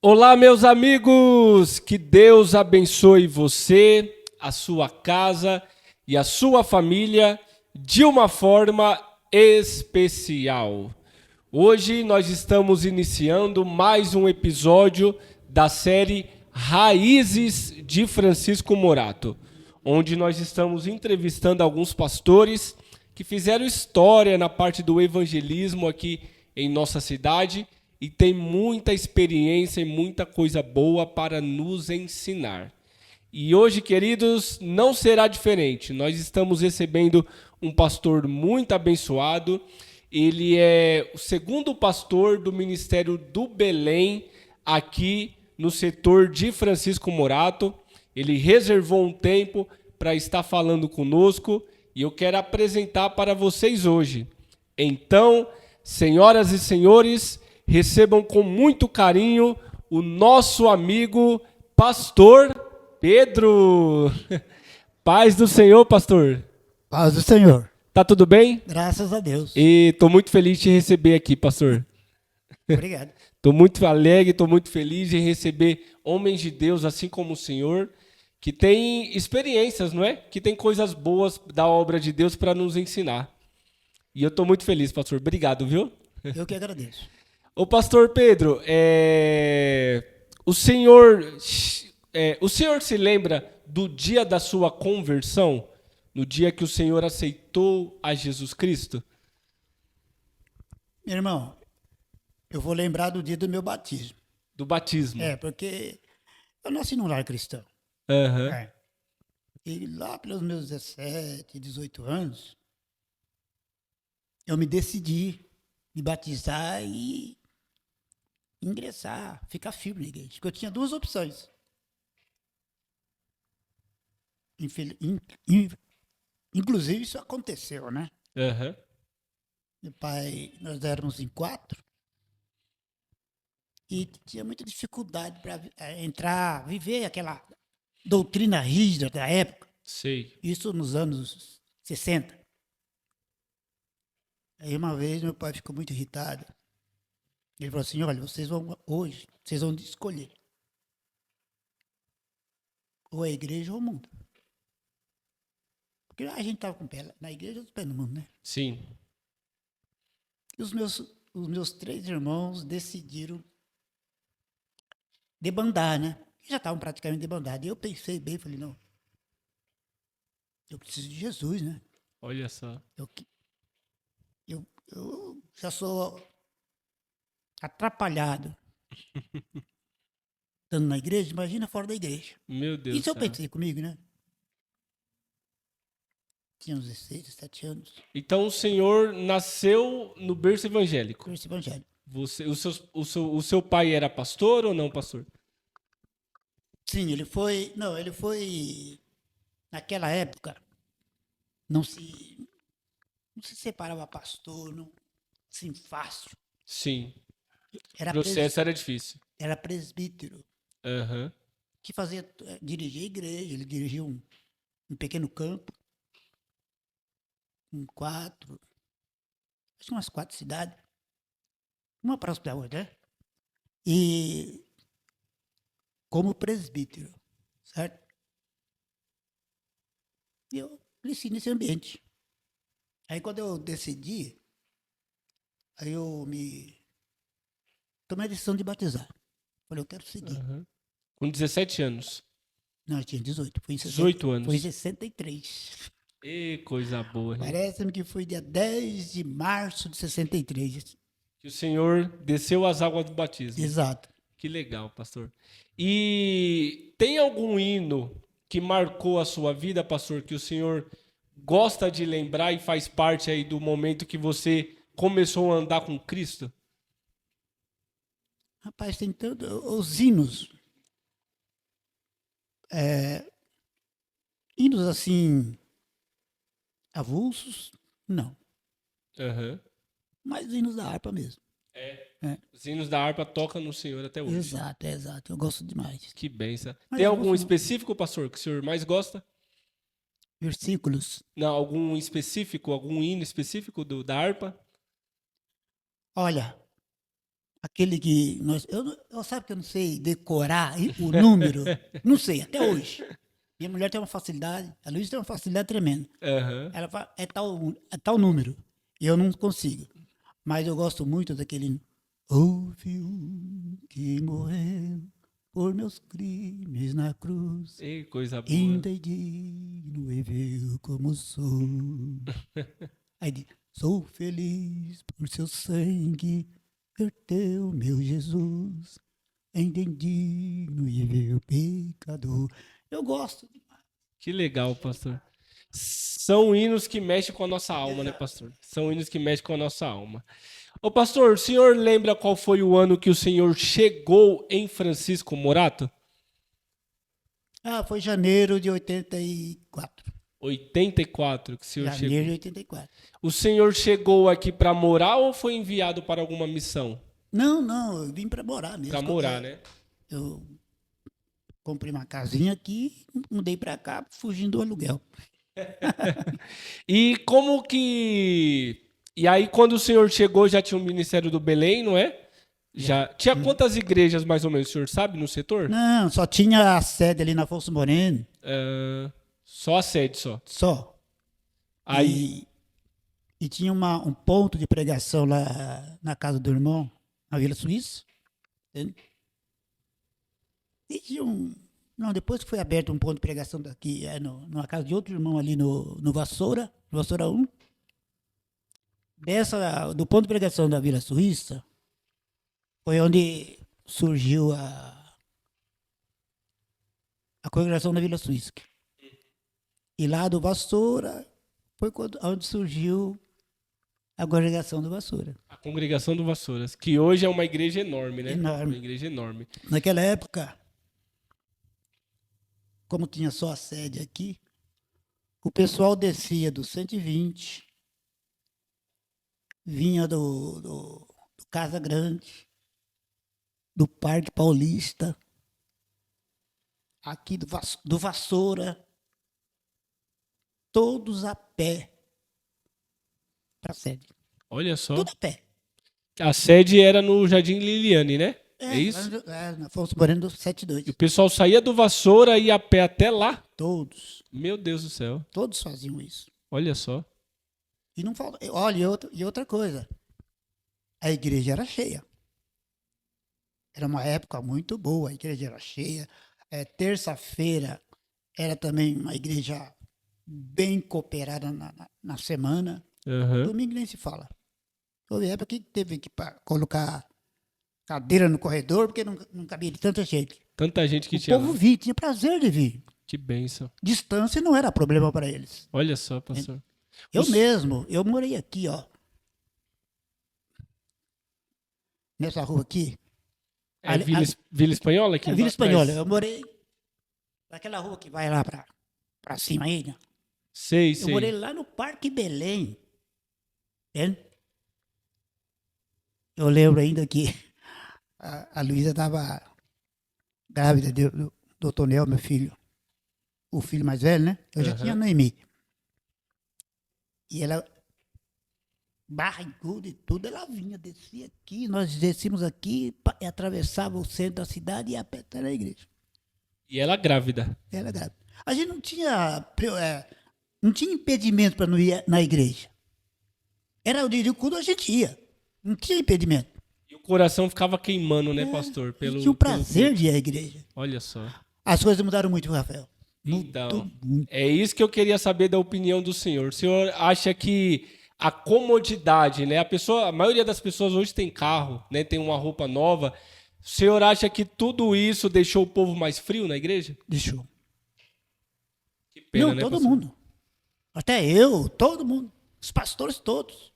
Olá, meus amigos! Que Deus abençoe você, a sua casa e a sua família de uma forma especial. Hoje nós estamos iniciando mais um episódio da série Raízes de Francisco Morato, onde nós estamos entrevistando alguns pastores que fizeram história na parte do evangelismo aqui em nossa cidade e tem muita experiência e muita coisa boa para nos ensinar. E hoje, queridos, não será diferente. Nós estamos recebendo um pastor muito abençoado. Ele é o segundo pastor do Ministério do Belém, aqui no setor de Francisco Morato. Ele reservou um tempo para estar falando conosco e eu quero apresentar para vocês hoje. Então, senhoras e senhores, recebam com muito carinho o nosso amigo pastor Pedro. Paz do Senhor, pastor. Paz do Senhor. Tá tudo bem? Graças a Deus. E tô muito feliz de te receber aqui, pastor. Obrigado. Tô muito alegre, tô muito feliz em receber homens de Deus assim como o senhor, que tem experiências, não é? Que tem coisas boas da obra de Deus para nos ensinar. E eu tô muito feliz, pastor. Obrigado, viu? Eu que agradeço. Ô, pastor Pedro, o senhor se lembra do dia da sua conversão? No dia que o senhor aceitou a Jesus Cristo? Meu irmão, eu vou lembrar do dia do meu batismo. Do batismo? Porque eu nasci num lar cristão. Aham. É. E lá pelos meus 17, 18 anos, eu me decidi me batizar e ingressar, ficar firme na igreja. Porque eu tinha duas opções. Inclusive, isso aconteceu, né? Aham. Meu pai, nós éramos em 4 e tinha muita dificuldade para entrar, viver aquela doutrina rígida da época. Sei. Isso nos anos 60. Aí uma vez meu pai ficou muito irritado. Ele falou assim: olha, vocês vão escolher ou a igreja ou o mundo. Porque a gente estava com o pé na igreja e o pé no mundo, né? Sim. E os meus 3 irmãos decidiram debandar, né? Já estavam praticamente debandados. E eu pensei bem, falei: não, eu preciso de Jesus, né? Olha só. Eu já sou atrapalhado estando na igreja, imagina fora da igreja. Meu Deus do Isso eu céu. pensei comigo, né? Tinha uns 16, 17 anos, Então o senhor nasceu no berço evangélico. com esse evangelho. O seu pai era pastor ou não, pastor? Sim, ele foi, naquela época, não se separava pastor, não, assim, fácil. Sim. O Era, processo era difícil. era presbítero, Aham. que dirigia a igreja, ele dirigia um pequeno campo, acho que umas 4 cidades, uma próxima da outra, né? E como presbítero, certo? E eu cresci nesse ambiente. Aí quando eu decidi, aí eu tomei a decisão de batizar. Falei, eu quero seguir. Aham. Com 17 anos. Não, eu tinha 18, foi em 18 foi em anos. 63. E coisa boa, hein? Parece-me que foi dia 10 de março de 63. Que o senhor desceu as águas do batismo. Exato. Que legal, pastor. E tem algum hino que marcou a sua vida, pastor, que o senhor gosta de lembrar e faz parte aí do momento que você começou a andar com Cristo? Rapaz, tem tanto. Os hinos. Hinos assim, avulsos, não. Aham. Mas hinos da harpa mesmo. É. Os hinos da harpa tocam no senhor até hoje. Exato, exato. Eu gosto demais. Que benção. Mas Tem eu algum gosto específico, pastor, que o senhor mais gosta? versículos. Não, algum específico, algum hino específico da harpa? Olha, aquele que nós, eu sabe que eu não sei decorar o número, não sei até hoje. Minha mulher tem uma facilidade, a Luísa tem uma facilidade tremenda. Aham. Ela fala, é tal número, e eu não consigo. Mas eu gosto muito daquele houve um que morreu por meus crimes na cruz. Ei, coisa boa. Indigno e vil como sou. Aí diz, sou feliz por seu sangue, verteu meu Jesus. Indigno e vil pecador. Eu gosto. Que legal, pastor. São hinos que mexem com a nossa alma, né, pastor? São hinos que mexem com a nossa alma. Ô, pastor, o senhor lembra qual foi o ano que o senhor chegou em Francisco Morato? Ah, foi janeiro de 84. 84 que o senhor Janeiro chegou. de 84. O senhor chegou aqui para morar ou foi enviado para alguma missão? Não, eu vim para morar mesmo. Para morar, né? Eu comprei uma casinha aqui, mudei para cá, fugindo do aluguel. E como que... E aí, quando o senhor chegou, já tinha o Ministério do Belém, não é? Já. Tinha quantas igrejas, mais ou menos, o senhor sabe, no setor? Não, só tinha a sede ali na Afonso Moreno, Só a sede, só. só. Aí, E tinha um ponto de pregação lá na casa do irmão, na Vila Suíça. Entende? E tinha não, depois que foi aberto um ponto de pregação daqui, numa casa de outro irmão ali no Vassoura, no Vassoura 1. Do ponto de pregação da Vila Suíça, foi onde surgiu a congregação da Vila Suíça. E lá do Vassoura foi onde surgiu a congregação do Vassoura. a Congregação do Vassouras, que hoje é uma igreja enorme, né? Enorme. Uma igreja enorme. Naquela época, como tinha só a sede aqui, o pessoal descia do 120, vinha do Casa Grande, do Parque Paulista, aqui do Vassoura, todos a pé para a sede. Olha só. Tudo a pé. A sede era no Jardim Liliane, né? É isso? Na Afonso Moreno do 72. E o pessoal saía do Vassoura e ia a pé até lá? Todos Meu Deus do céu. faziam isso. Olha só. E não falta. Olha, e outra coisa. A igreja era cheia. Era uma época muito boa, a igreja era cheia. Terça-feira era também uma igreja bem cooperada na semana. Aham. Domingo nem se fala. Houve época que teve que colocar cadeira no corredor, porque não cabia de tanta gente. Tanta gente que O tinha povo lá. via, tinha prazer de vir. Que bênção. Distância não era problema para eles. Olha só, pastor. Eu morei aqui, ó. Nessa rua aqui. É Vila Espanhola aqui É Vila atrás? Espanhola. Eu morei naquela rua que vai lá pra cima aí, né? Sei, Eu sei. morei lá no Parque Belém. Entende? Eu lembro ainda que a Luísa estava grávida do Tonel, meu filho. O filho mais velho, né? Eu já tinha Noemi. E ela, barriguda e tudo, ela vinha, descia aqui, nós descíamos aqui, e atravessava o centro da cidade e ia até na igreja. E ela grávida. Ela grávida. A gente não tinha impedimento para não ir na igreja. Era o dia de culto, a gente ia. Não tinha impedimento. E o coração ficava queimando, né, pastor? A gente tinha o prazer de ir à igreja. Olha só. As coisas mudaram muito, Rafael. Então, é isso que eu queria saber da opinião do senhor. O senhor acha que a comodidade, né? A maioria das pessoas hoje tem carro, né? Tem uma roupa nova. O senhor acha que tudo isso deixou o povo mais frio na igreja? Deixou. Que pena, Não, né, todo pastor? mundo. Até eu, todo mundo. Os pastores todos.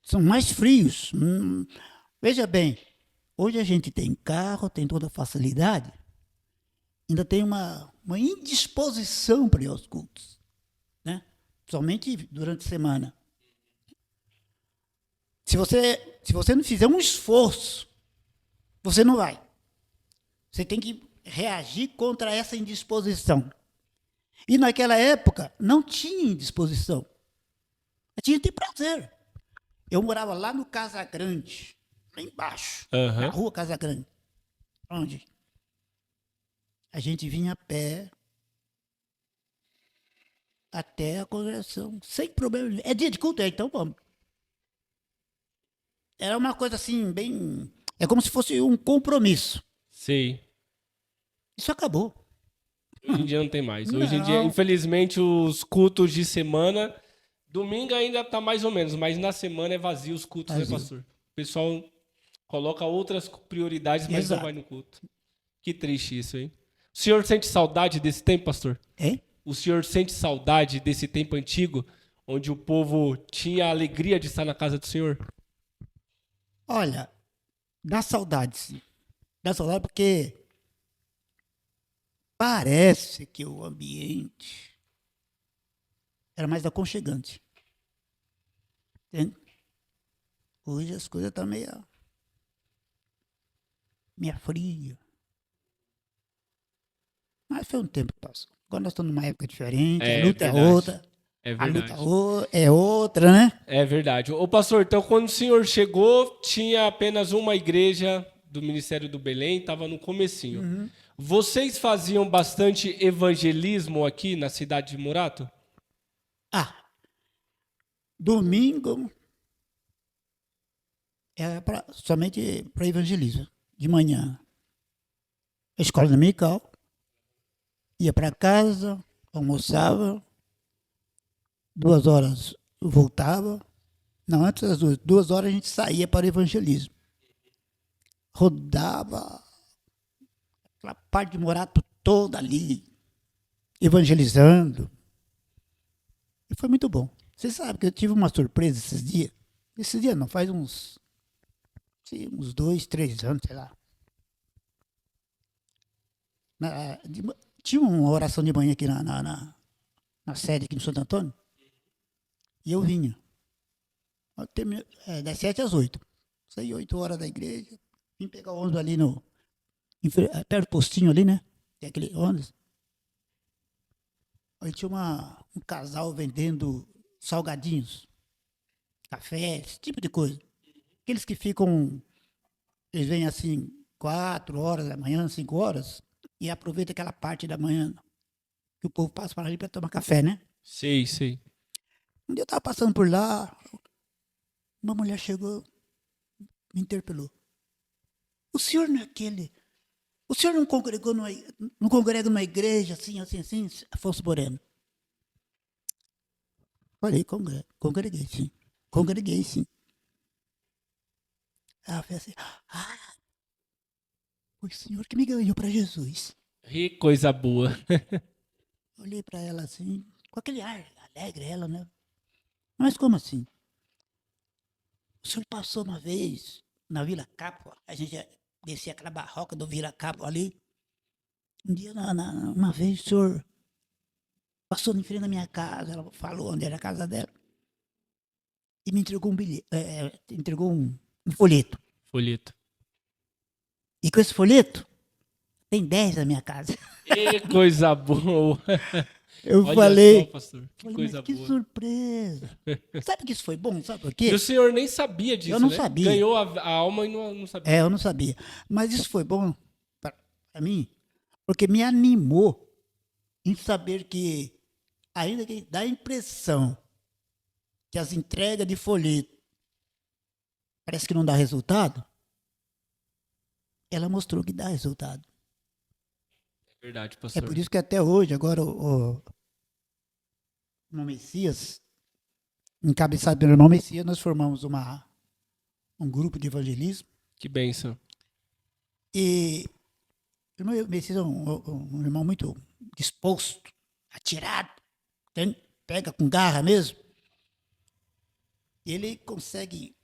São mais frios. Veja bem, hoje a gente tem carro, tem toda a facilidade. Ainda tem uma indisposição para ir aos cultos. Né? Somente durante a semana. Se você não fizer um esforço, você não vai. Você tem que reagir contra essa indisposição. E naquela época não tinha indisposição. Tinha de ter prazer. Eu morava lá no Casa Grande. lá embaixo, Aham. na rua Casa Grande. Onde? A gente vinha a pé até a congregação, sem problema nenhum. É dia de culto, então vamos. Era uma coisa assim, bem. É como se fosse um compromisso. Sei. Isso acabou. Hoje em dia não tem mais. Hoje em dia, Não. infelizmente, os cultos de semana. Domingo ainda tá mais ou menos, mas na semana é vazio os cultos, né, Vazio. pastor? O pessoal coloca outras prioridades, mas não Exato. vai no culto. Que triste isso, hein? O senhor sente saudade desse tempo, pastor? Hein? O senhor sente saudade desse tempo antigo, onde o povo tinha a alegria de estar na casa do senhor? Olha, dá saudade, sim. Dá saudade porque parece que o ambiente era mais aconchegante. Entende? Hoje as coisas estão meio fria. Mas foi um tempo que passou. Agora nós estamos numa época diferente, É a luta verdade. é outra. É A luta verdade. é outra, né? É verdade. Ô, pastor, então quando o senhor chegou, tinha apenas uma igreja do Ministério do Belém, estava no comecinho. Vocês faziam bastante evangelismo aqui na cidade de Murato? Ah, domingo era somente para evangelismo. De manhã, a escola dominical, ia para casa, almoçava, 2 horas voltava. Não, antes das 2 horas a gente saía para o evangelismo. Rodava aquela parte de Morato toda ali, evangelizando. E foi muito bom. Você sabe que eu tive uma surpresa esses dias. Esses dias não, faz uns 2, 3 anos, sei lá. Tinha uma oração de manhã aqui na sede aqui no Santo Antônio. E eu vinha. Das 7 às 8. Saí 8 horas da igreja. Vim pegar o ônibus ali perto do postinho ali, né? Tem aquele ônibus. Aí tinha um casal vendendo salgadinhos, café, esse tipo de coisa. Aqueles que ficam, eles vêm assim, 4 horas da manhã, 5 horas, e aproveita aquela parte da manhã que o povo passa para ali para tomar café, né? Sei, sei. Um dia eu estava passando por lá, uma mulher chegou, me interpelou. O senhor não é aquele. O senhor não congrega numa igreja assim, Afonso Moreno? Falei, congreguei sim. Congreguei sim. Ela fez assim, foi o senhor que me ganhou para Jesus. Que coisa boa. Olhei para ela assim, com aquele ar alegre, ela, né? Mas como assim? O senhor passou uma vez na Vila Capua, a gente descia aquela barroca do Vila Capua ali. Um dia, uma vez, o senhor passou em frente da minha casa, ela falou onde era a casa dela, e me entregou um bilhete, entregou um folheto. Folheto. E com esse folheto, tem 10 na minha casa. Que coisa boa. Eu Olha falei, só, pastor. Que falei, coisa mas que boa. surpresa. Sabe que isso foi bom? Sabe por E quê? o senhor nem sabia disso, Eu não né? sabia. Ganhou a alma e não sabia. Eu não sabia. Mas isso foi bom para mim, porque me animou em saber que, ainda que dá a impressão que as entregas de folheto parece que não dá resultado, ela mostrou que dá resultado. É verdade, É pastor. por isso que até hoje, agora, o irmão Messias, encabeçado pelo irmão Messias, nós formamos um grupo de evangelismo. Que bênção. E o irmão Messias é um irmão muito disposto, atirado, pega com garra mesmo. E ele consegue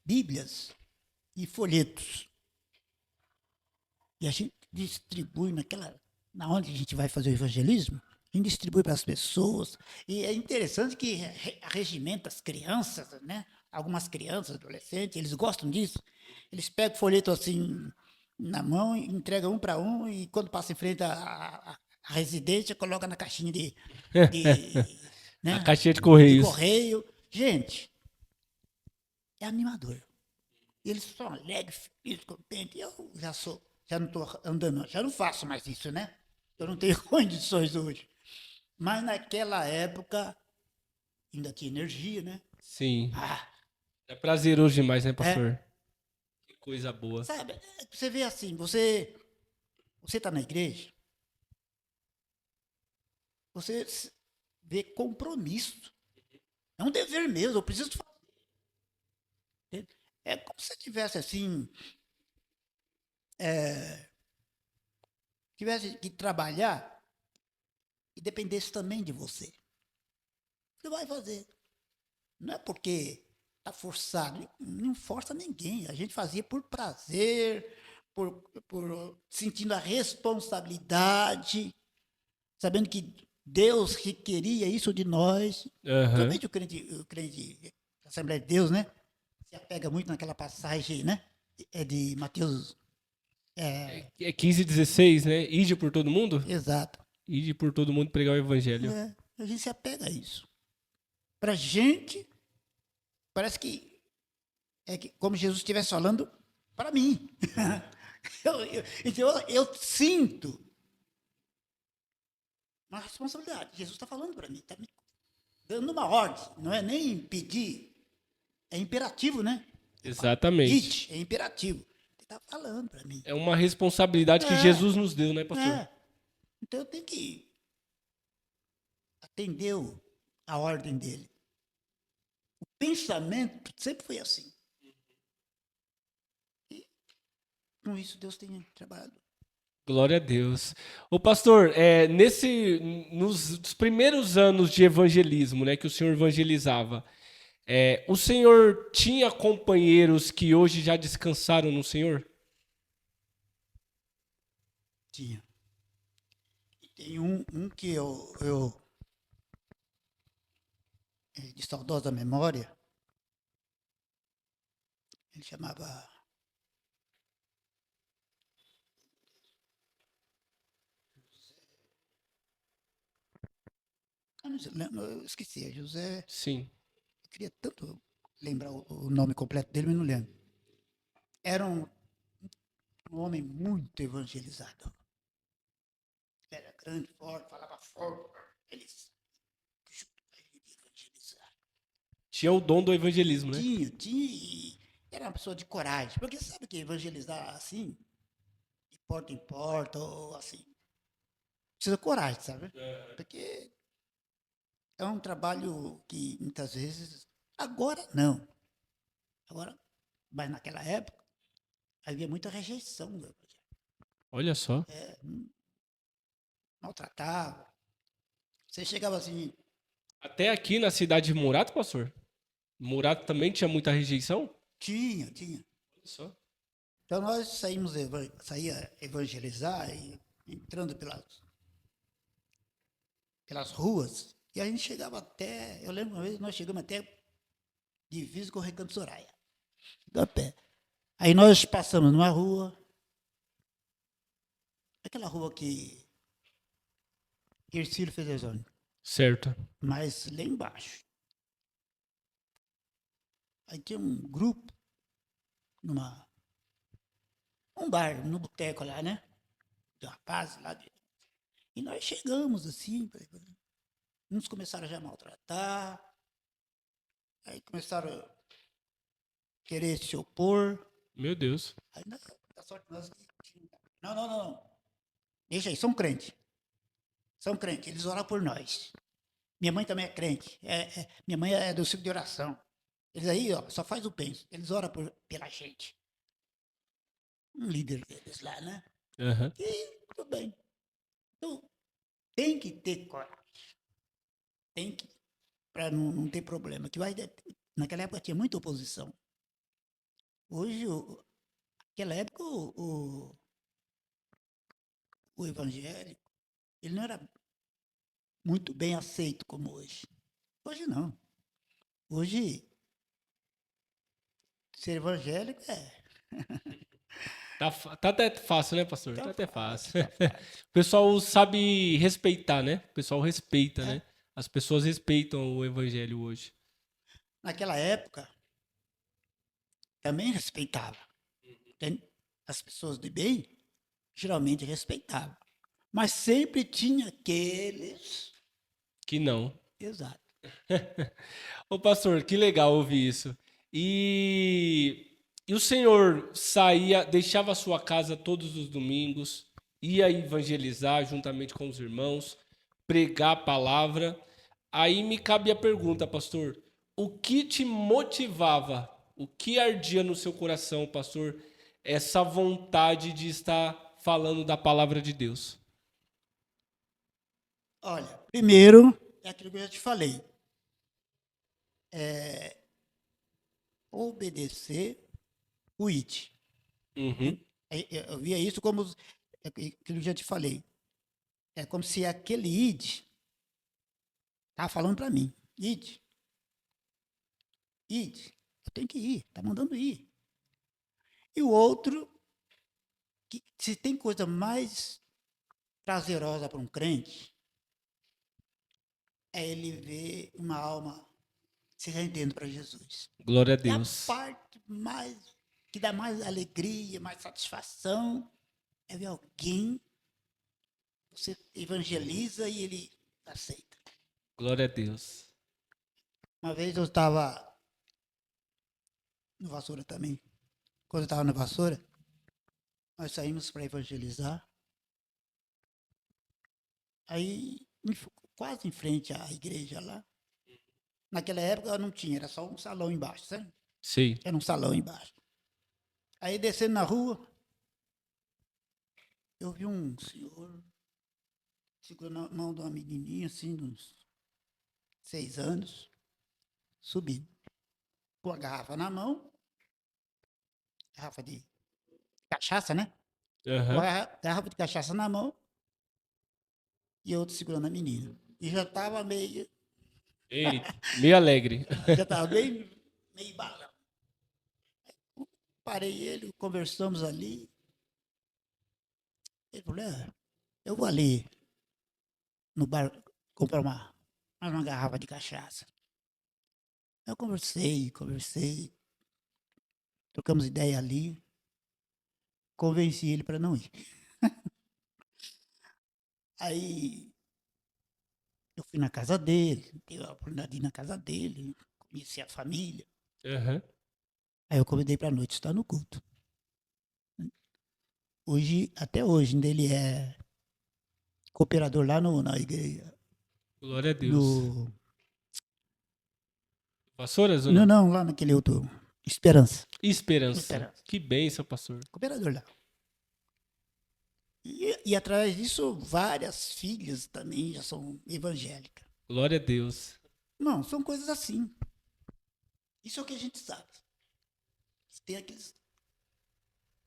bíblias e folhetos. E a gente distribui na onde a gente vai fazer o evangelismo, a gente distribui para as pessoas. E é interessante que regimenta as crianças, né? Algumas crianças, adolescentes, eles gostam disso. Eles pegam o folheto assim na mão, entregam um para um, e quando passa em frente à residência, coloca na caixinha né? A caixinha de de correios. correio. Gente, é animador. E eles são alegres, felizes, contentes. Eu já não estou andando, já não faço mais isso, né? Eu não tenho condições hoje. Mas naquela época ainda tinha energia, né? Sim. Ah, É prazeroso demais, né, é, pastor? Que coisa boa. sabe? Você vê assim, você está na igreja, você vê compromisso. É um dever mesmo, eu preciso fazer. É como se tivesse assim, tivesse que trabalhar e dependesse também de você. Você vai fazer. Não é porque está forçado, não força ninguém. A gente fazia por prazer, por sentindo a responsabilidade, sabendo que Deus requeria isso de nós. Aham. Principalmente o crente da Assembleia de Deus, né? Se apega muito naquela passagem, né? É de Mateus. É 15:16, né? Ide por todo mundo? Exato. Ide por todo mundo pregar o evangelho. A gente se apega a isso. Para a gente, parece que é que, como Jesus estivesse falando para mim. Então eu sinto uma responsabilidade. Jesus está falando para mim, está me dando uma ordem. Não é nem pedir, é imperativo, né? Exatamente. It, é imperativo. Ele está falando para mim. É uma responsabilidade que É, Jesus nos deu, né, pastor? é. Então eu tenho que atender a ordem dele. O pensamento sempre foi assim. E com isso Deus tem trabalhado. Glória a Deus. Ô pastor, nos primeiros anos de evangelismo, né, que o senhor evangelizava, o senhor tinha companheiros que hoje já descansaram no Senhor? Tinha. E tem um que eu de saudosa memória, ele chamava. Eu esqueci, é José. Sim. Eu queria tanto lembrar o nome completo dele, mas não lembro. Era um homem muito evangelizado. Ele era grande, forte, falava forte. Ele evangelizar. Tinha o dom do evangelismo, né? Tinha. E era uma pessoa de coragem. Porque sabe que evangelizar assim, de porta em porta, ou assim, precisa de coragem, sabe? Porque é um trabalho que muitas vezes. Agora não. Agora, mas naquela época havia muita rejeição do evangelho. Olha só. Maltratava. Você chegava assim. Até aqui na cidade de Murato, pastor? Murato também tinha muita rejeição? Tinha. Olha só. Então nós saía evangelizar e entrando pelas ruas, e a gente chegava até. Eu lembro uma vez nós chegamos até divisa com o Recanto Soraya. A pé. Aí nós passamos numa rua, aquela rua que Ercílio fez exame, Certo. mas lá embaixo. Aí tinha um grupo, um bar, no boteco lá, né? De rapazes lá. E nós chegamos assim, uns começaram já a maltratar, aí começaram a querer se opor. Meu Deus. Aí, da sorte nós. Não. Deixa aí, são crentes. São crentes, eles oram por nós. Minha mãe também é crente. Minha mãe é do ciclo de oração. Eles aí, ó, só faz o bem. Eles oram pela gente. Um líder deles lá, né? Aham. E tudo bem. Então, tem que ter coragem. Tem que. Para não ter problema. Naquela época tinha muita oposição. Hoje, naquela época, o evangélico, ele não era muito bem aceito como hoje. Hoje não. Hoje, ser evangélico é. Tá até fácil, né, pastor? Tá até fácil. Tá fácil. O pessoal sabe respeitar, né? O pessoal respeita, né? As pessoas respeitam o evangelho hoje. Naquela época, também respeitava. Entende? As pessoas de bem geralmente respeitavam. Mas sempre tinha aqueles. Que não. Exato. Ô pastor, que legal ouvir isso. E o senhor saía, deixava a sua casa todos os domingos, ia evangelizar juntamente com os irmãos, pregar a palavra. Aí me cabe a pergunta, pastor, o que te motivava? O que ardia no seu coração, pastor, essa vontade de estar falando da palavra de Deus? Olha, primeiro, é aquilo que eu já te falei. Obedecer o IT. Uhum. Eu via isso como aquilo que eu já te falei. É como se aquele ID estava falando para mim. ID, eu tenho que ir, está mandando ir. E o outro, que se tem coisa mais prazerosa para um crente, é ele ver uma alma se rendendo para Jesus. Glória a É a Deus. parte mais que dá mais alegria, mais satisfação, é ver alguém, você evangeliza e ele aceita. Glória a Deus. Uma vez eu estava no Vassoura também. Quando eu estava na Vassoura, nós saímos para evangelizar. Aí, quase em frente à igreja lá. Naquela época não tinha, era só um salão embaixo, sabe? Sim. Era um salão embaixo. Aí, descendo na rua, eu vi um senhor segurando a mão de uma menininha, assim, de uns 6 anos, subindo. Com a garrafa na mão, garrafa de cachaça, né? Com Aham. a garrafa de cachaça na mão e outro segurando a menina. E já estava meio, Eita, meio alegre. já estava meio balão. Parei ele, conversamos ali. Ele falou, eu vou ali no bar comprar mais uma garrafa de cachaça. Eu conversei, trocamos ideia ali, convenci ele para não ir. Aí eu fui na casa dele, tive a oportunidade de ir na casa dele, conheci a família. Aham. Aí eu convidei para a noite estar no culto. Hoje, até hoje, ainda ele é cooperador lá na igreja. Glória a Deus. No, Vassouras ou não, não? não, lá naquele outro, Esperança. Esperança. Esperança. Que bênção, pastor. Cooperador lá. E através disso, várias filhas também já são evangélicas. Glória a Deus. Não, são coisas assim. Isso é o que a gente sabe. Tem aqueles,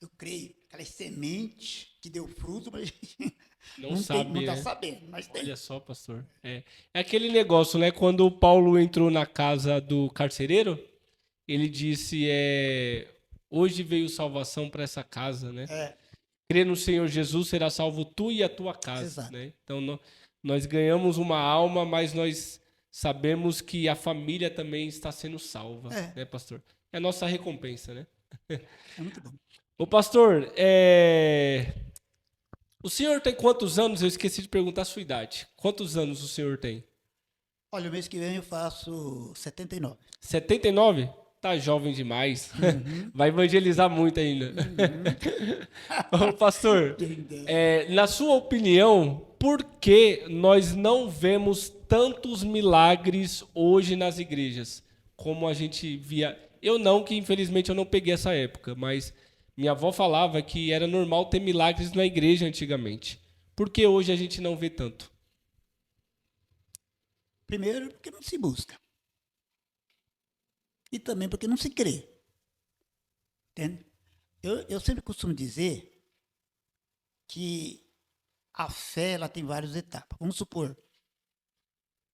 eu creio, aquelas sementes que deu fruto, mas a gente Não sabe, não está né? sabendo, mas tem. Olha só, pastor. É aquele negócio, né? Quando o Paulo entrou na casa do carcereiro, ele disse: hoje veio salvação para essa casa, né? É, Crê no Senhor Jesus, será salvo tu e a tua casa, exato. né? Então nós ganhamos uma alma, mas nós sabemos que a família também está sendo salva, né, pastor? É a nossa recompensa, né? É muito bom. Ô, pastor, o senhor tem quantos anos? Eu esqueci de perguntar a sua idade. Quantos anos o senhor tem? Olha, o mês que vem eu faço 79. 79? Tá jovem demais. Uhum. Vai evangelizar muito ainda. Ô, pastor, na sua opinião, por que nós não vemos tantos milagres hoje nas igrejas como a gente via? Eu não, que infelizmente eu não peguei essa época, mas minha avó falava que era normal ter milagres na igreja antigamente. Por que hoje a gente não vê tanto? Primeiro, porque não se busca. E também porque não se crê. Entende? Eu sempre costumo dizer que a fé ela tem várias etapas. Vamos supor,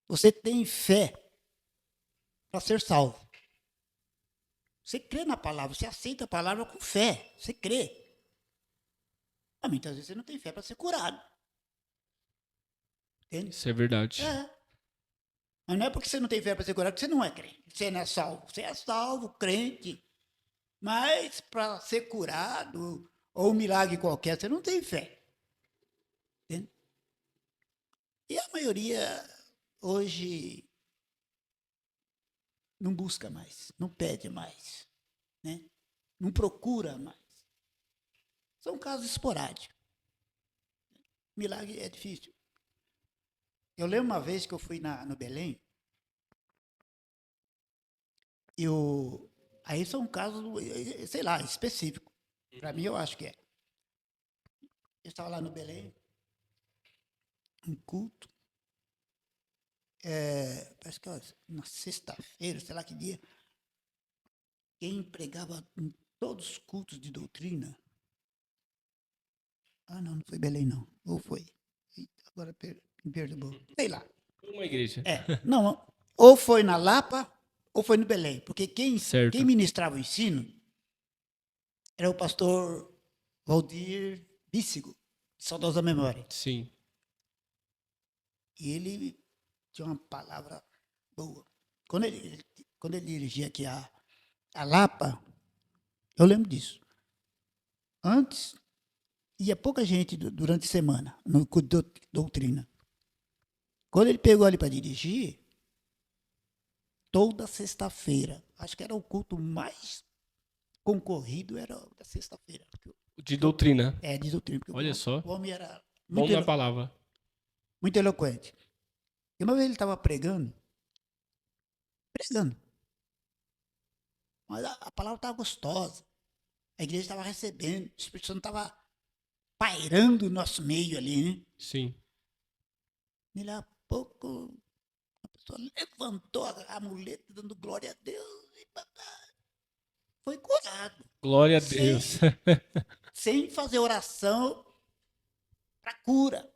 você tem fé para ser salvo. Você crê na palavra, você aceita a palavra com fé, você crê. Mas muitas vezes você não tem fé para ser curado. Entende? Isso é verdade. Mas não é porque você não tem fé para ser curado que você não é crente. Você não é salvo. Você é salvo, crente. Mas para ser curado, ou um milagre qualquer, você não tem fé. Entende? E a maioria hoje não busca mais, não pede mais, né? Não procura mais. São casos esporádicos. Milagre é difícil. Eu lembro uma vez que eu fui no Belém, aí são casos, sei lá, específicos. Para mim, eu acho que é. Eu estava lá no Belém, um culto, parece que na sexta-feira, sei lá que dia, quem pregava em todos os cultos de doutrina. Ah, não, não foi Belém, não. Ou foi? Eita, agora me perturbou. Sei lá. Uma igreja. Não, ou foi na Lapa, ou foi no Belém. Porque quem Certo. ministrava o ensino era o pastor Valdir Bíssigo, de saudosa memória. Sim. E ele tinha uma palavra boa. Quando ele dirigia aqui a Lapa, eu lembro disso. Antes, ia pouca gente durante a semana, no culto de doutrina. Quando ele pegou ali para dirigir, toda sexta-feira, acho que era o culto mais concorrido, era o da sexta-feira. De doutrina. De doutrina. Porque Olha só. o homem era Bom muito, na palavra. muito eloquente. E uma vez ele estava pregando, mas a palavra estava gostosa. A igreja estava recebendo, o Espírito Santo estava pairando o nosso meio ali, né? Sim. E lá a pouco, a pessoa levantou a muleta, dando glória a Deus, e foi curado. Glória a Sem, Deus. sem fazer oração para cura.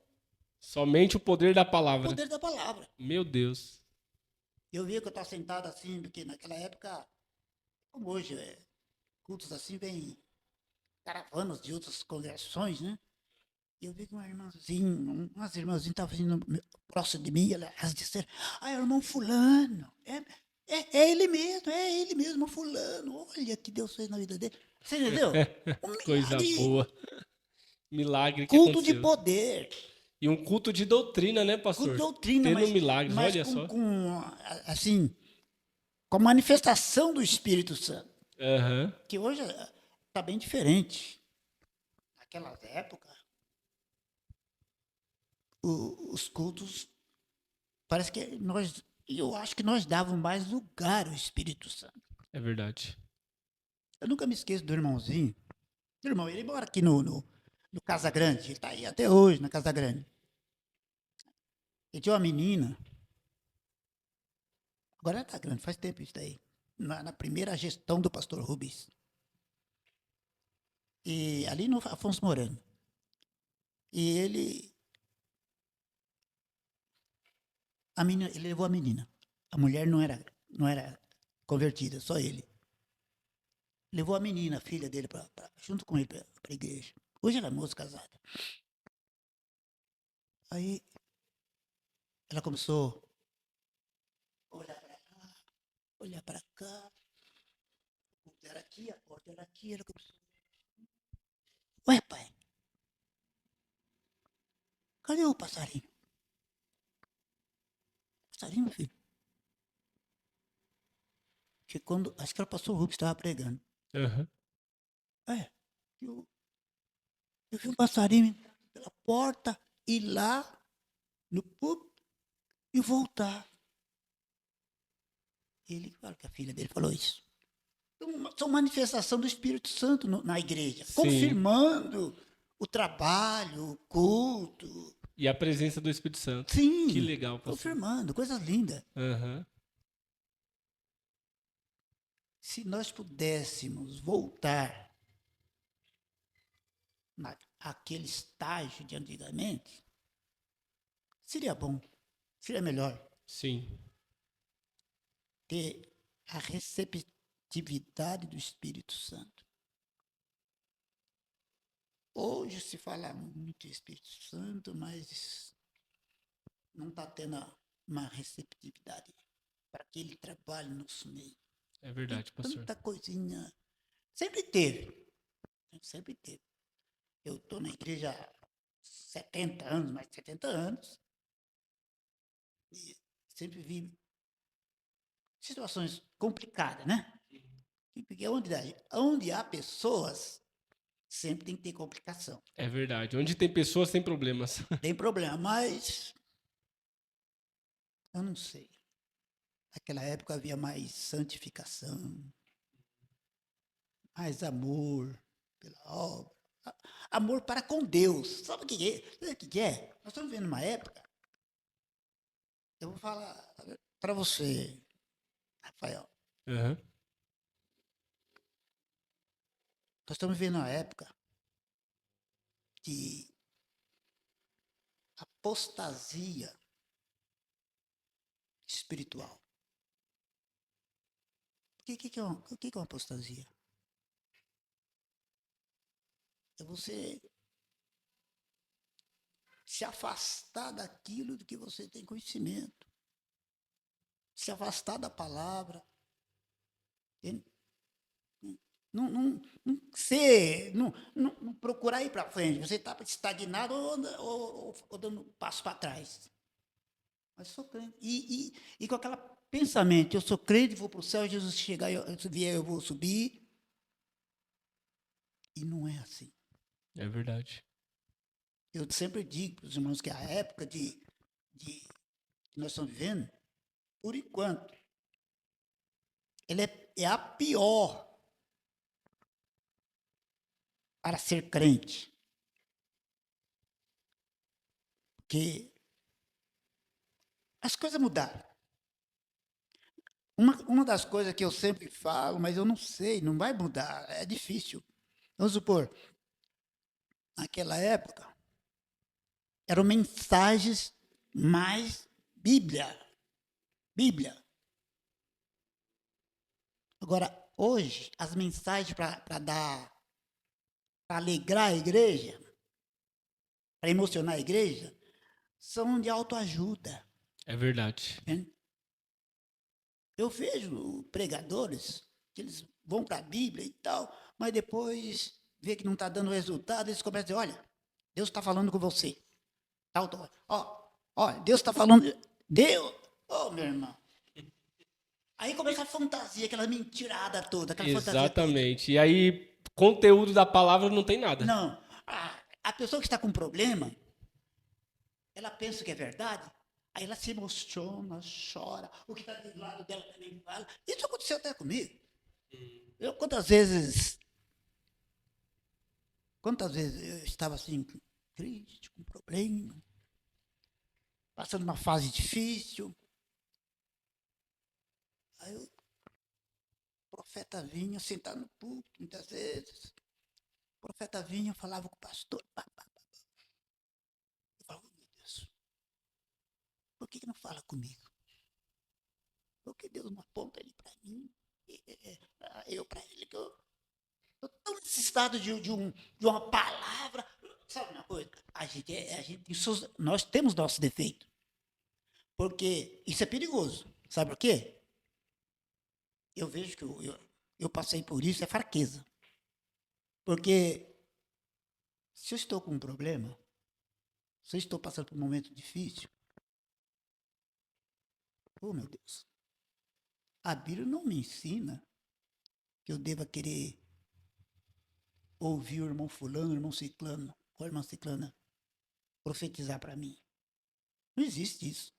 Somente o poder da O palavra. poder da palavra. Meu Deus. Eu via que eu estava sentado assim, porque naquela época, como hoje, cultos assim, vem caravanas de outras congregações, né? E eu vi que umas irmãzinhas estavam vindo próximo de mim, elas disseram, irmão fulano, é ele mesmo, fulano, olha que Deus fez na vida dele. Você entendeu? Um Coisa milagre, boa. Milagre que culto de aconteceu. poder, E um culto de doutrina, né, culto de pastor? doutrina, Tendo milagres, mas olha só. assim, com a manifestação do Espírito Santo, Aham. que hoje está bem diferente. Naquelas épocas, os cultos, parece que eu acho que nós dávamos mais lugar ao Espírito Santo. É verdade. Eu nunca me esqueço do irmãozinho. O irmão, ele mora aqui no Casa Grande, ele está aí até hoje na Casa Grande. Ele tinha uma menina, agora ela está grande, faz tempo isso daí, na primeira gestão do pastor Rubens. E ali no Afonso Moreno. E ele levou a menina. A mulher não era convertida, só ele. Levou a menina, a filha dele, junto com ele para a igreja. Hoje ela é moça casada. Aí ela começou a olhar para lá, olhar para cá. O culto era aqui, a porta era aqui. Ela começou. Ué, pai, cadê o passarinho? Passarinho, meu filho? Que acho que ela passou o Rubens, estava pregando. Aham. Eu, eu vi um passarinho entrar pela porta, ir lá no púlpito e voltar. Ele, claro que a filha dele falou isso. Então, são manifestação do Espírito Santo na igreja, Sim. confirmando o trabalho, o culto. E a presença do Espírito Santo. Sim, Que legal, pastor. confirmando, coisas lindas. Aham. Se nós pudéssemos voltar àquele estágio de antigamente, seria bom, seria melhor Sim. ter a receptividade do Espírito Santo. Hoje se fala muito em Espírito Santo, mas não está tendo uma receptividade para que ele trabalhe no nosso meio. É Tem verdade, pastor. tanta coisinha, Sempre teve. Sempre teve. Eu estou na igreja há 70 anos, mais de 70 anos, e sempre vi situações complicadas, né? Porque onde há pessoas, sempre tem que ter complicação. É verdade. Onde tem pessoas, tem problemas. Tem problema, mas eu não sei. Naquela época havia mais santificação, mais amor pela obra, amor para com Deus. Sabe o que é? Sabe o que é? Nós estamos vivendo uma época, eu vou falar para você, Rafael, Aham. nós estamos vivendo uma época de apostasia espiritual. O que é uma apostasia? É você se afastar daquilo do que você tem conhecimento, se afastar da palavra, não procurar ir para frente, você está estagnado ou dando um passo para trás. Mas sou crente. E com aquele pensamento, eu sou crente, vou para o céu, Jesus chegar, se vier eu vou subir. E não é assim. É verdade. Eu sempre digo para os irmãos que a época que nós estamos vivendo, por enquanto, ela é a pior para ser crente. Porque as coisas mudaram. Uma das coisas que eu sempre falo, mas eu não sei, não vai mudar, é difícil. Vamos supor, naquela época, eram mensagens mais Bíblia. Bíblia. Agora, hoje, as mensagens para dar, para alegrar a igreja, para emocionar a igreja, são de autoajuda. É verdade. Né? Eu vejo pregadores que eles vão para a Bíblia e tal, mas depois vê que não está dando resultado, eles começam a dizer, olha, Deus está falando com você. Tal, tal. Ó, Deus está falando. Deus, meu irmão. Aí começa a fantasia, aquela mentirada toda, aquela fantasia toda. Exatamente. E aí, conteúdo da palavra não tem nada. Não, a pessoa que está com problema, ela pensa que é verdade, aí ela se emociona, chora, o que está do lado dela também fala. Isso aconteceu até comigo. Eu, quantas vezes eu estava assim, triste, com problema, passando uma fase difícil. Aí o profeta vinha sentar no púlpito, muitas vezes. O profeta vinha, falava com o pastor. Eu falava, meu Deus, por que não fala comigo? Por que Deus não aponta ele para mim? Eu para ele, que eu estou tão necessitado de uma palavra. Sabe uma coisa? Nós temos nosso defeito. Porque isso é perigoso. Sabe por quê? Eu vejo que eu passei por isso, é fraqueza. Porque se eu estou com um problema, se eu estou passando por um momento difícil, oh meu Deus, a Bíblia não me ensina que eu deva querer ouvir o irmão fulano, o irmão ciclano, ou a irmã ciclana profetizar para mim. Não existe isso.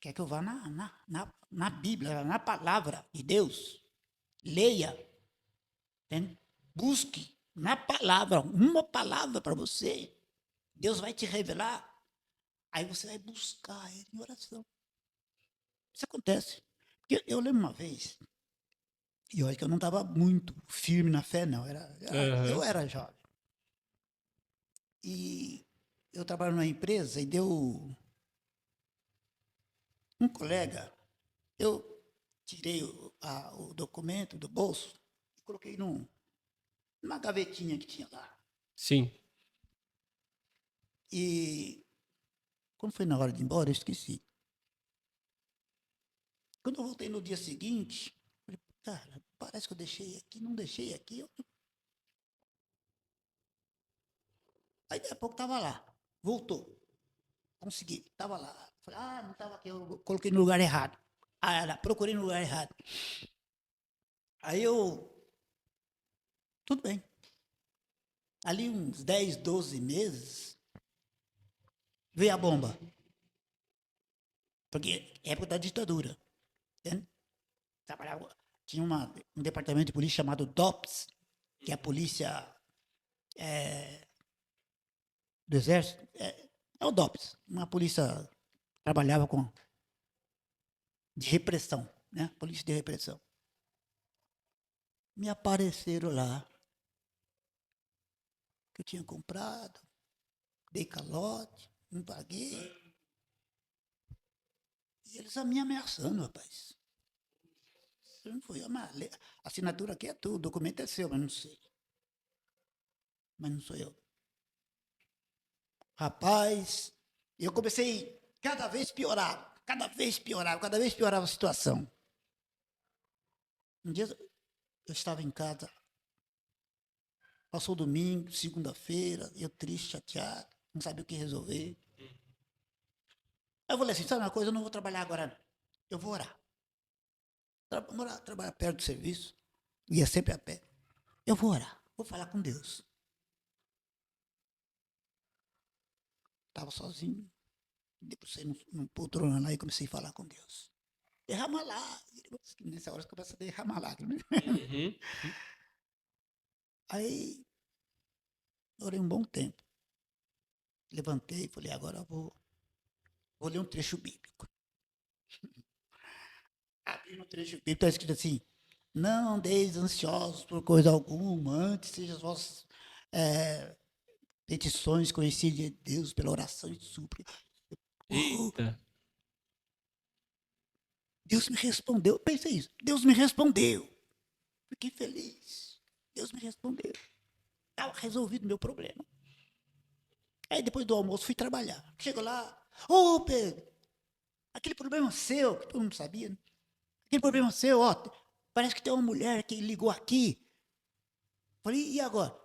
Quer que eu vá na Bíblia, na palavra de Deus, leia, entende? Busque na palavra, uma palavra para você. Deus vai te revelar. Aí você vai buscar ele em oração. Isso acontece. Porque eu lembro uma vez, e olha que eu não estava muito firme na fé, não. Eu era jovem. E eu trabalho numa empresa e deu um colega, eu tirei o documento do bolso e coloquei numa gavetinha que tinha lá. Sim. E quando foi na hora de ir embora, eu esqueci. Quando eu voltei no dia seguinte, falei, cara, parece que eu deixei aqui, não deixei aqui. Aí, daqui a pouco, estava lá. Voltou. Consegui. Estava lá. Falei, não estava aqui, eu coloquei no lugar errado. Procurei no lugar errado. Aí tudo bem. Ali uns 10, 12 meses, veio a bomba. Porque é época da ditadura. Entende? Tinha um departamento de polícia chamado DOPS, que é a polícia do Exército. É o DOPS, uma polícia que trabalhava de repressão, né? Polícia de repressão. Me apareceram lá, que eu tinha comprado, dei calote, não paguei. E eles me ameaçando, rapaz. Eu não fui. A assinatura aqui é tudo, o documento é seu, mas não sei. Mas não sou eu. Rapaz, eu comecei cada vez piorava a situação. Um dia eu estava em casa, passou domingo, segunda-feira, eu triste, chateado, não sabia o que resolver. Aí eu falei assim, sabe uma coisa, eu não vou trabalhar agora não. Eu vou orar. Trabalhar perto do serviço, ia sempre a pé. Eu vou orar, vou falar com Deus. Estava sozinho, depois saí num poltrona lá e comecei a falar com Deus. Derrama lá. Nessa hora você começa a derramar lágrimas. Uhum. Aí, orei um bom tempo. Levantei e falei, agora eu vou ler um trecho bíblico. Abri no trecho bíblico, está escrito assim, não andeis ansiosos por coisa alguma, antes sejam as vossas petições conhecidas de Deus pela oração e súplica. Eita. Deus me respondeu. Pensei isso. Deus me respondeu. Fiquei feliz. Deus me respondeu. Estava resolvido o meu problema. Aí depois do almoço fui trabalhar. Chego lá. Pedro, aquele problema seu, que todo mundo sabia, né? Aquele problema seu, parece que tem uma mulher que ligou aqui. Falei, e agora?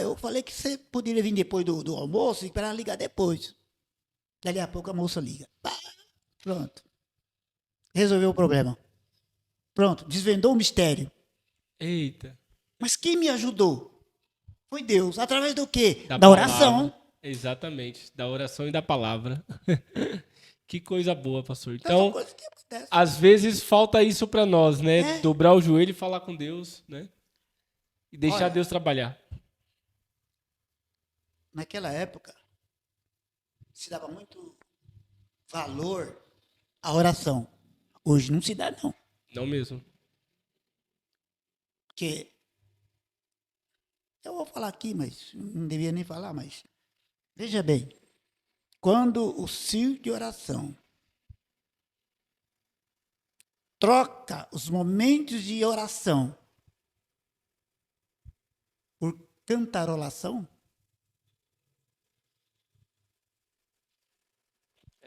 Eu falei que você poderia vir depois do almoço e para ela ligar depois. Dali a pouco a moça liga. Pronto. Resolveu o problema. Pronto, desvendou o mistério. Eita. Mas quem me ajudou? Foi Deus. Através do quê? Da oração. Exatamente, da oração e da palavra. Que coisa boa, pastor. Então, Então, são coisas que acontecem. às vezes falta isso para nós, né? Dobrar o joelho e falar com Deus, né? E deixar Deus trabalhar. Naquela época, se dava muito valor à oração. Hoje não se dá, não. Não mesmo. Porque eu vou falar aqui, mas não devia nem falar, mas veja bem, quando o círculo de oração troca os momentos de oração por cantarolação,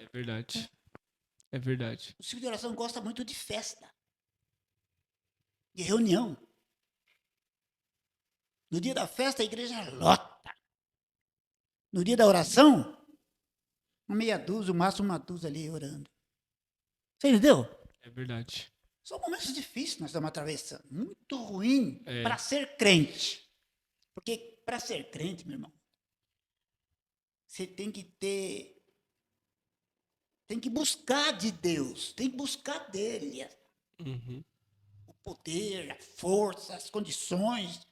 É verdade. É verdade. o círculo de oração gosta muito de festa, de reunião. No dia da festa, a igreja lota. No dia da oração, uma meia dúzia, o máximo uma dúzia ali orando. Você entendeu? É verdade. São momentos difíceis que nós estamos atravessando. Muito ruim para ser crente. Porque para ser crente, meu irmão, você tem que buscar de Deus, tem que buscar dele. Uhum. O poder, a força, as condições.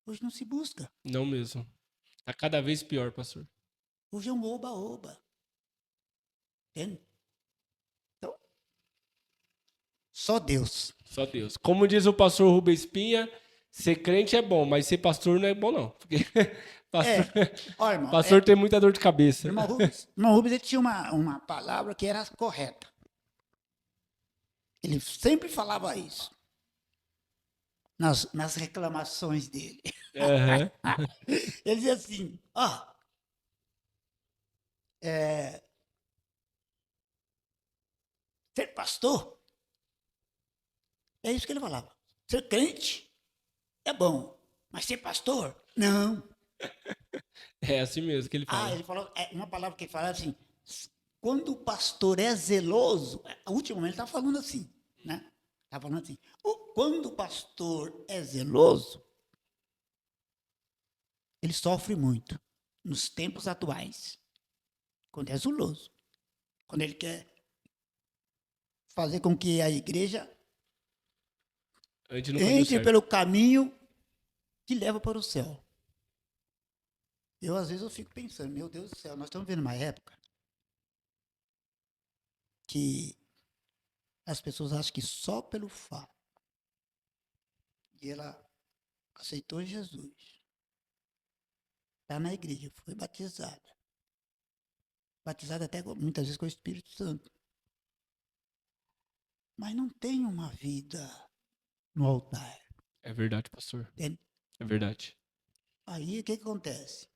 Hoje não se busca. Não mesmo. Tá cada vez pior, pastor. Hoje é um oba-oba. Entende? Então, só Deus. Só Deus. Como diz o pastor Rubens Espinha, ser crente é bom, mas ser pastor não é bom, não. Porque pastor tem muita dor de cabeça. Irmão Rubens ele tinha uma palavra que era correta. Ele sempre falava isso. Nas reclamações dele. Uhum. Ele dizia assim, ser pastor É isso que ele falava. Ser crente é bom, mas ser pastor, não. É assim mesmo que ele fala. Ele falou, uma palavra que ele falava assim, quando o pastor é zeloso, ultimamente ele está falando assim, né? Está falando assim, quando o pastor é zeloso, ele sofre muito nos tempos atuais, quando é zeloso, quando ele quer fazer com que a igreja entre pelo caminho que leva para o céu. Às vezes, eu fico pensando, meu Deus do céu, nós estamos vivendo uma época que as pessoas acham que só pelo fato de ela aceitou Jesus, está na igreja, foi batizada até muitas vezes com o Espírito Santo, mas não tem uma vida no altar. É verdade, pastor. Entende? É verdade. Aí, o que acontece?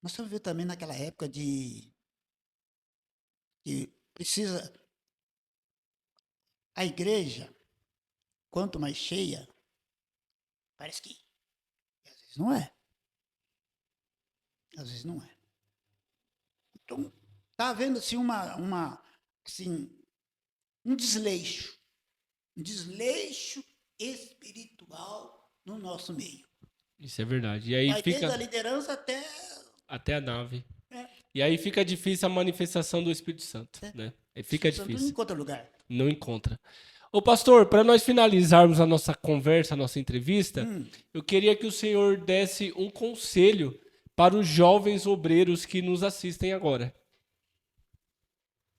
Nós estamos vivendo também naquela época que precisa... A igreja, quanto mais cheia, parece que às vezes não é. Às vezes não é. Então, está havendo assim, assim, um desleixo espiritual no nosso meio. Isso é verdade. E aí fica desde a liderança até a nave. É. E aí fica difícil a manifestação do Espírito Santo, né? Aí fica difícil. Não encontra lugar. Não encontra. Ô pastor, para nós finalizarmos a nossa conversa, a nossa entrevista, eu queria que o senhor desse um conselho para os jovens obreiros que nos assistem agora.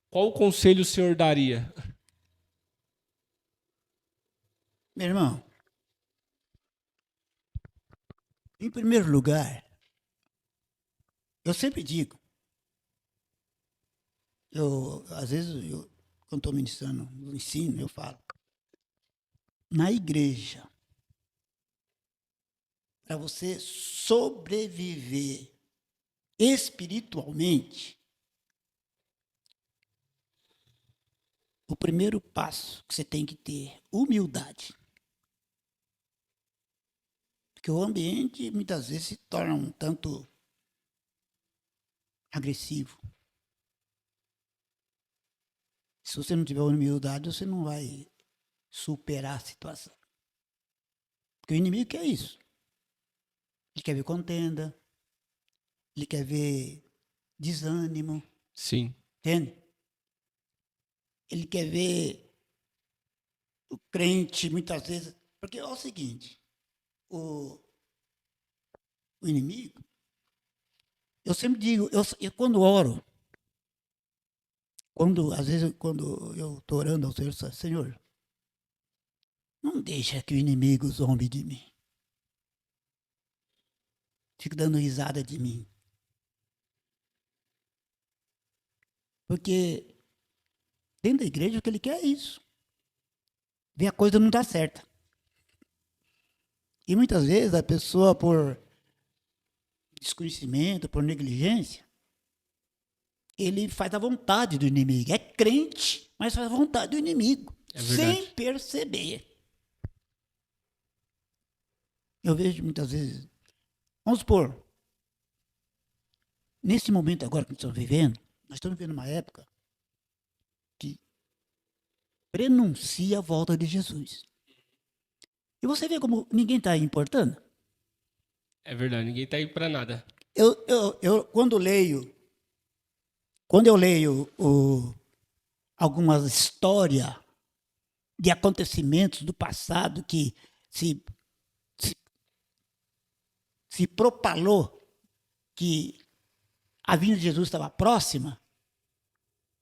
Qual conselho o senhor daria? Meu irmão, em primeiro lugar, eu sempre digo, às vezes, quando estou ministrando no ensino, eu falo, na igreja, para você sobreviver espiritualmente, o primeiro passo que você tem que ter, humildade. Porque o ambiente, muitas vezes, se torna um tanto agressivo. Se você não tiver humildade, você não vai superar a situação. Porque o inimigo quer isso. Ele quer ver contenda, ele quer ver desânimo. Sim. Entende? Ele quer ver o crente, muitas vezes... Porque é o seguinte, o inimigo, eu sempre digo, eu quando oro, às vezes, quando eu estou orando ao Senhor, Senhor, não deixa que o inimigo zombe de mim. Fico dando risada de mim. Porque dentro da igreja o que ele quer é isso. Ver a coisa não dar certa. E muitas vezes a pessoa, por desconhecimento, por negligência, ele faz a vontade do inimigo. É crente, mas faz a vontade do inimigo. Sem perceber. Eu vejo muitas vezes... Vamos supor, nesse momento agora que nós estamos vivendo, uma época que prenuncia a volta de Jesus. E você vê como ninguém está importando? É verdade, ninguém está aí para nada. Quando eu leio algumas histórias de acontecimentos do passado que se propalou que a vinda de Jesus estava próxima,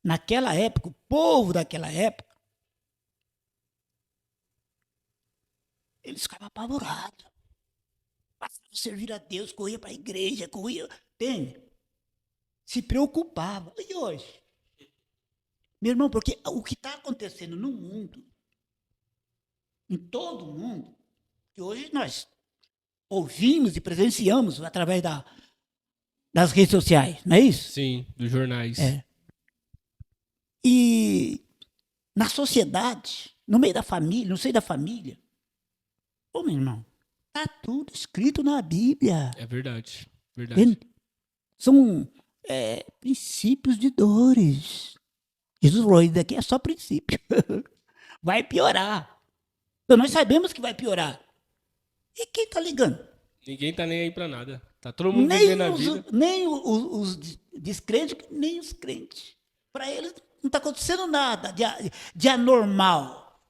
naquela época, o povo daquela época, eles ficavam apavorados. Passavam a servir a Deus, corria para a igreja, entende? Se preocupava. E hoje? Meu irmão, porque o que está acontecendo no mundo, em todo o mundo, que hoje nós ouvimos e presenciamos através das redes sociais, não é isso? Sim, dos jornais. É. E na sociedade, no meio da família, no seio da família. Ô, meu irmão, está tudo escrito na Bíblia. É verdade. Verdade. São princípios de dores. Jesus falou, isso daqui é só princípio. Vai piorar. Então nós sabemos que vai piorar. E quem está ligando? Ninguém tá nem aí pra nada. Tá todo mundo vivendo a vida. Nem os descrentes, nem os crentes. Para eles não está acontecendo nada de anormal.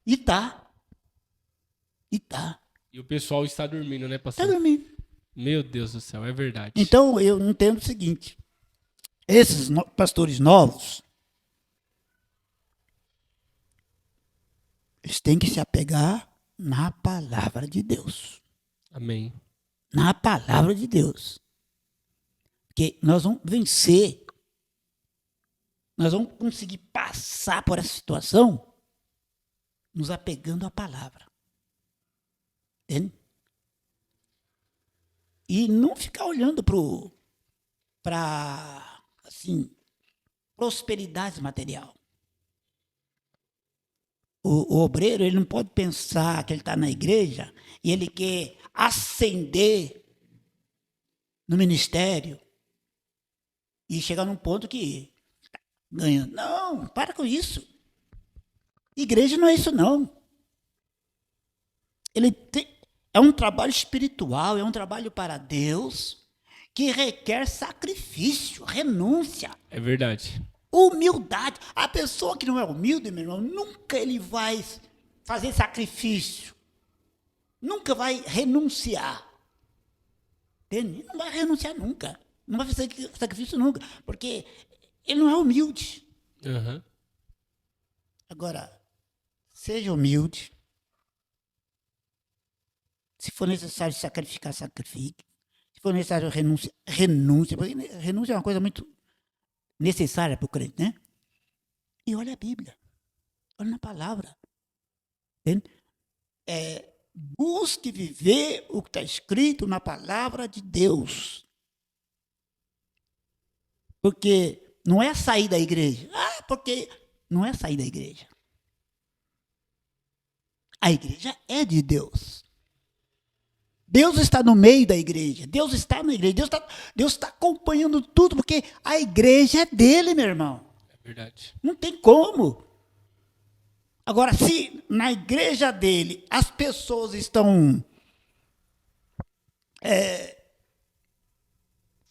E tá. E o pessoal está dormindo, né, Está pastor? dormindo. Meu Deus do céu, é verdade. Então eu entendo o seguinte: esses pastores novos, eles têm que se apegar na palavra de Deus. Amém. Na palavra de Deus. Porque nós vamos vencer. Nós vamos conseguir passar por essa situação nos apegando à palavra. Entende? E não ficar olhando para assim, prosperidade material. O obreiro, ele não pode pensar que ele está na igreja e ele quer ascender no ministério e chegar num ponto que ganha. Não, para com isso. Igreja não é isso, não. É um trabalho espiritual, é um trabalho para Deus que requer sacrifício, renúncia. É verdade. Humildade. A pessoa que não é humilde, meu irmão, nunca ele vai fazer sacrifício. Nunca vai renunciar. Entende? Não vai renunciar nunca. Não vai fazer sacrifício nunca. Porque ele não é humilde. Uhum. Agora, seja humilde. Se for necessário sacrificar, sacrifique. Se for necessário renúncia. Porque renúncia é uma coisa muito necessária para o crente, né? E olha a Bíblia. Olha na palavra. Entende? Busque viver o que está escrito na palavra de Deus. Porque não é sair da igreja. Porque não é sair da igreja. A igreja é de Deus. Deus está no meio da igreja. Deus está na igreja. Deus está acompanhando tudo, porque a igreja é dele, meu irmão. É verdade. Não tem como. Agora, se na igreja dele as pessoas estão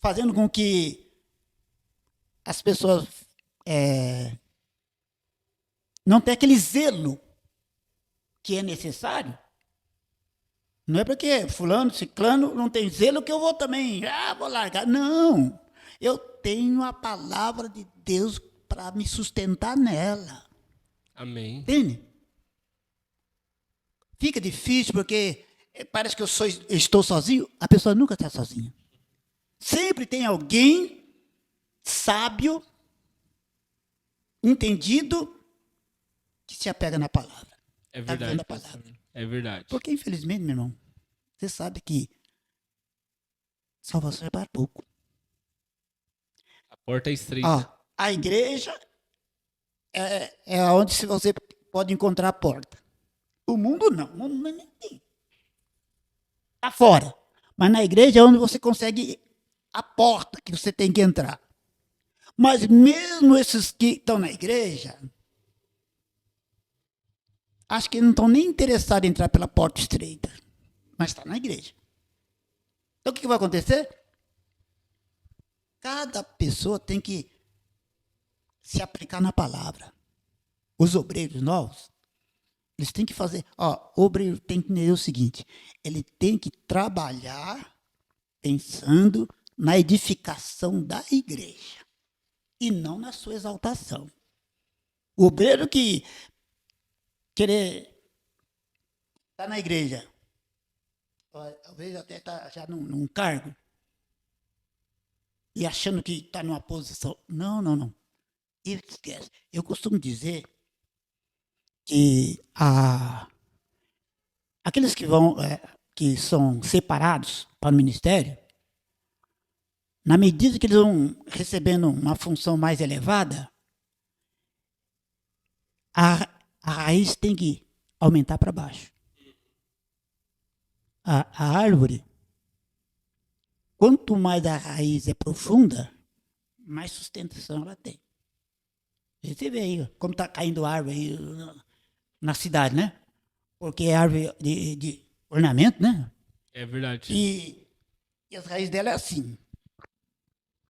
fazendo com que as pessoas não tenham aquele zelo que é necessário, não é porque fulano, ciclano não tem zelo que eu vou também, vou largar. Não, eu tenho a palavra de Deus para me sustentar nela. Amém. Entende? Fica difícil porque parece que eu estou sozinho. A pessoa nunca está sozinha. Sempre tem alguém sábio, entendido, que se apega na palavra. É verdade. Tá palavra. É verdade. Porque, infelizmente, meu irmão, você sabe que salvação é para pouco. A porta é estreita. A igreja é onde você pode encontrar a porta. O mundo não. O mundo nem tem. Está fora. Mas na igreja é onde você consegue a porta que você tem que entrar. Mas mesmo esses que estão na igreja, acho que não estão nem interessados em entrar pela porta estreita. Mas está na igreja. Então o que vai acontecer? Cada pessoa tem que se aplicar na palavra. Os obreiros novos, eles têm que fazer. O obreiro tem que entender o seguinte: ele tem que trabalhar pensando na edificação da igreja e não na sua exaltação. O obreiro que querer estar na igreja, talvez até está já num cargo, e achando que está numa posição. Não. Esquece. Eu costumo dizer que aqueles que que são separados para o ministério, na medida que eles vão recebendo uma função mais elevada, a raiz tem que aumentar para baixo. A árvore, quanto mais a raiz é profunda, mais sustentação ela tem. Você vê aí como está caindo árvore aí na cidade, né? Porque é árvore de ornamento, né? É verdade. E as raízes dela é assim.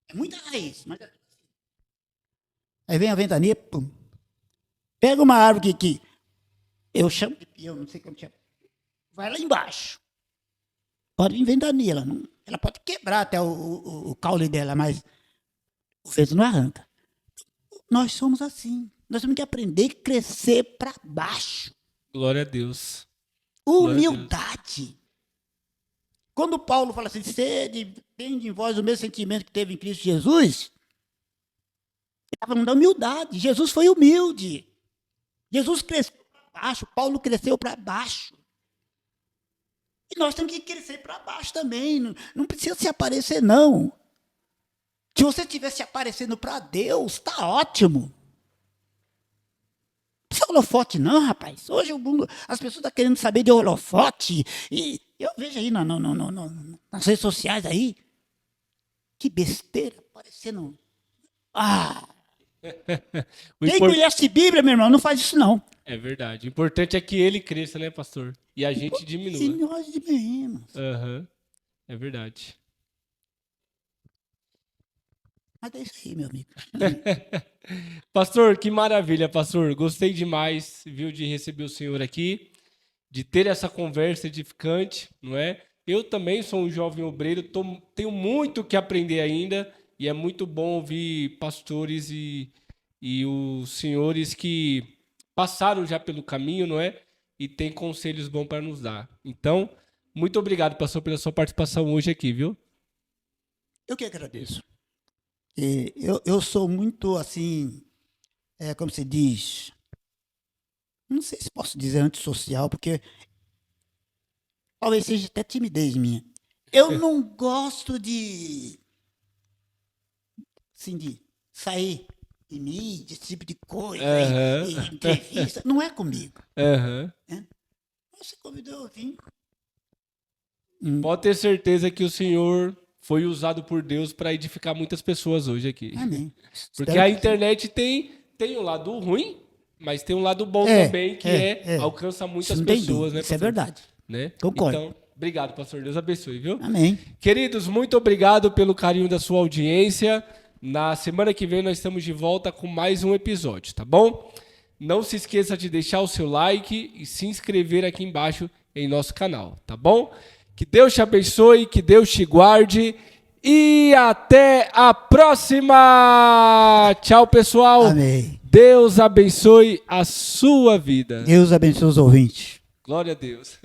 É muita raiz. Mas... Aí vem a ventania, pum. Pega uma árvore que eu chamo de peão, não sei como chama. Vai lá embaixo. Pode vir ventania. Ela pode quebrar até o caule dela, mas o vento não arranca. Nós somos assim. Nós temos que aprender a crescer para baixo. Glória a Deus. Humildade. Quando Paulo fala assim, tem de vós o mesmo sentimento que teve em Cristo Jesus, ele está falando da humildade. Jesus foi humilde. Jesus cresceu para baixo, Paulo cresceu para baixo. E nós temos que crescer para baixo também. Não precisa se aparecer, não. Se você estivesse aparecendo para Deus, está ótimo. Não precisa holofote, não, rapaz. Hoje o mundo, as pessoas estão querendo saber de holofote. E eu vejo aí nas redes sociais aí. Que besteira, parecendo. Quem conhece Bíblia, meu irmão, não faz isso, não. É verdade. O importante é que ele cresça, né, pastor? E a gente diminua. E nós diminuímos. É verdade. Mas é isso aí, meu amigo. Pastor, que maravilha, pastor. Gostei demais, viu, de receber o senhor aqui, de ter essa conversa edificante, não é? Eu também sou um jovem obreiro, tenho muito que aprender ainda, e é muito bom ouvir pastores e os senhores que passaram já pelo caminho, não é? E têm conselhos bons para nos dar. Então, muito obrigado, pastor, pela sua participação hoje aqui, viu? Eu que agradeço. Eu sou muito, assim, como se diz, não sei se posso dizer antissocial, porque talvez seja até timidez minha. Eu não gosto de sair em mídia, esse tipo de coisa, em entrevista. Não é comigo. Você convidou, eu vim. Pode ter certeza que o senhor foi usado por Deus para edificar muitas pessoas hoje aqui. Amém. Porque a internet tem um lado ruim, mas tem um lado bom também, que alcança muitas pessoas, né, isso é verdade. Né? Concordo. Então, obrigado, pastor. Deus abençoe, viu? Amém. Queridos, muito obrigado pelo carinho da sua audiência. Na semana que vem nós estamos de volta com mais um episódio, tá bom? Não se esqueça de deixar o seu like e se inscrever aqui embaixo em nosso canal, tá bom? Que Deus te abençoe, que Deus te guarde e até a próxima! Tchau, pessoal! Amém. Deus abençoe a sua vida. Deus abençoe os ouvintes. Glória a Deus.